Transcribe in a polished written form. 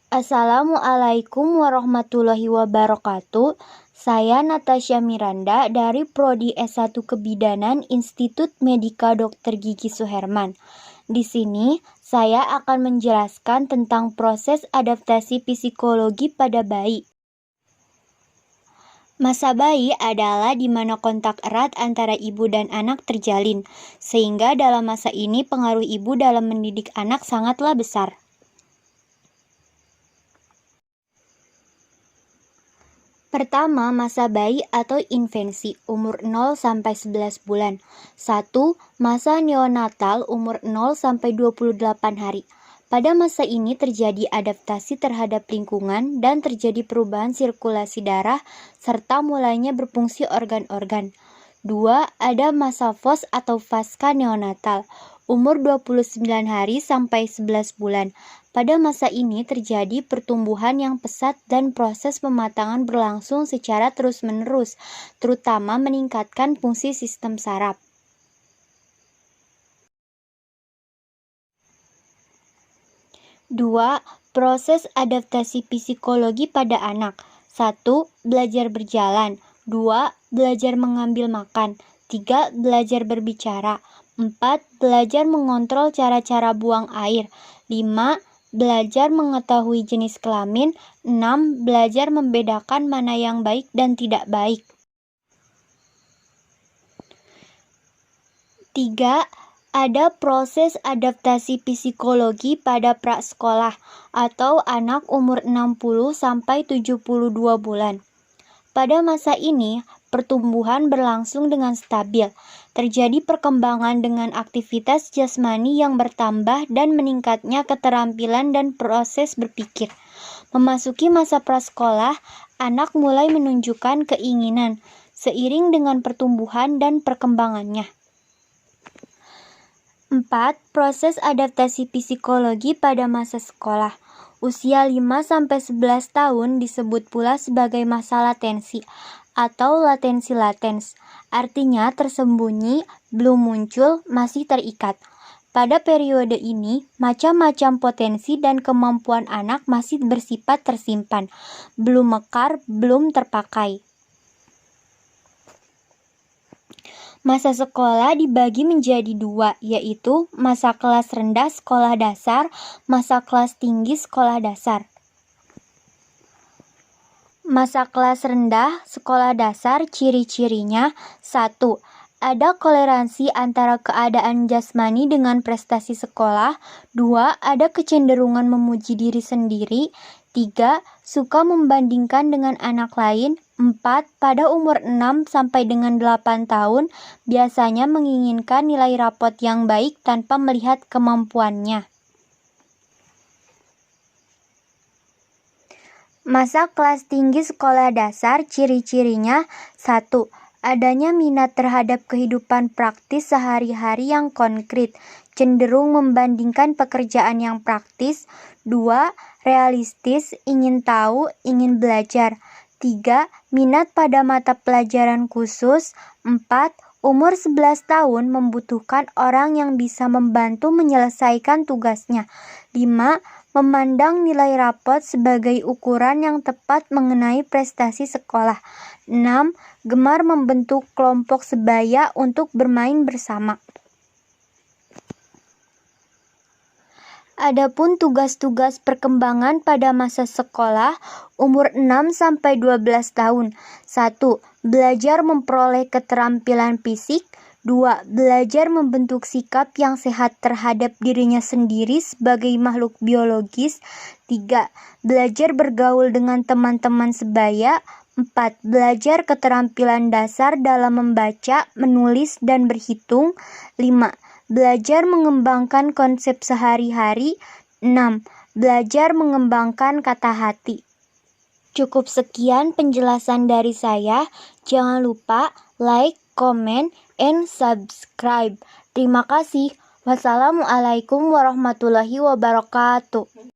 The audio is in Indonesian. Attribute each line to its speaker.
Speaker 1: Assalamualaikum warahmatullahi wabarakatuh. Saya Natasha Miranda dari Prodi S1 Kebidanan Institut Medika Dr. Gigi Suherman. Di sini saya akan menjelaskan tentang proses adaptasi psikologi pada bayi. Masa bayi adalah di mana kontak erat antara ibu dan anak terjalin, sehingga dalam masa ini pengaruh ibu dalam mendidik anak sangatlah besar. Pertama, masa bayi atau infansi umur 0-11 bulan. 1. Masa neonatal umur 0-28 hari. Pada masa ini terjadi adaptasi terhadap lingkungan dan terjadi perubahan sirkulasi darah serta mulainya berfungsi organ-organ. 2. Ada masa FOS atau pasca neonatal umur 29 hari sampai 11 bulan. Pada masa ini terjadi pertumbuhan yang pesat dan proses pematangan berlangsung secara terus-menerus, terutama meningkatkan fungsi sistem saraf. 2. Proses adaptasi psikologi pada anak. 1. Belajar berjalan. 2. Belajar mengambil makan. 3. Belajar berbicara. 4. Belajar mengontrol cara-cara buang air. 5. Belajar mengetahui jenis kelamin. 6. Belajar membedakan mana yang baik dan tidak baik. 3. Ada proses adaptasi psikologi pada prasekolah atau anak umur 60-72 bulan. Pada masa ini, pertumbuhan berlangsung dengan stabil. Terjadi perkembangan dengan aktivitas jasmani yang bertambah dan meningkatnya keterampilan dan proses berpikir. Memasuki masa prasekolah, anak mulai menunjukkan keinginan seiring dengan pertumbuhan dan perkembangannya. 4. Proses adaptasi psikologi pada masa sekolah. Usia 5-11 tahun disebut pula sebagai masa latensi atau latensi latens. Artinya tersembunyi, belum muncul, masih terikat. Pada periode ini, macam-macam potensi dan kemampuan anak masih bersifat tersimpan, belum mekar, belum terpakai. Masa sekolah dibagi menjadi dua, yaitu masa kelas rendah sekolah dasar, masa kelas tinggi sekolah dasar. Masa kelas rendah sekolah dasar ciri-cirinya: 1. Ada koleransi antara keadaan jasmani dengan prestasi sekolah. 2. Ada kecenderungan memuji diri sendiri. 3. Suka membandingkan dengan anak lain. 4. Pada umur 6 sampai dengan 8 tahun, biasanya menginginkan nilai rapot yang baik tanpa melihat kemampuannya. Masa kelas tinggi sekolah dasar ciri-cirinya: 1. Adanya minat terhadap kehidupan praktis sehari-hari yang konkret, cenderung membandingkan pekerjaan yang praktis. 2. Realistis, ingin tahu, ingin belajar. 3. Minat pada mata pelajaran khusus. 4. Umur 11 tahun membutuhkan orang yang bisa membantu menyelesaikan tugasnya. 5. Memandang nilai rapot sebagai ukuran yang tepat mengenai prestasi sekolah. 6. Gemar membentuk kelompok sebaya untuk bermain bersama. Adapun tugas-tugas perkembangan pada masa sekolah umur 6-12 tahun. 1. Belajar memperoleh keterampilan fisik. 2. Belajar membentuk sikap yang sehat terhadap dirinya sendiri sebagai makhluk biologis. 3. Belajar bergaul dengan teman-teman sebaya. 4. Belajar keterampilan dasar dalam membaca, menulis, dan berhitung. 5. Belajar mengembangkan konsep sehari-hari. 6. Belajar mengembangkan kata hati. Cukup sekian penjelasan dari saya. Jangan lupa like, comment, and subscribe. Terima kasih. Wassalamualaikum warahmatullahi wabarakatuh.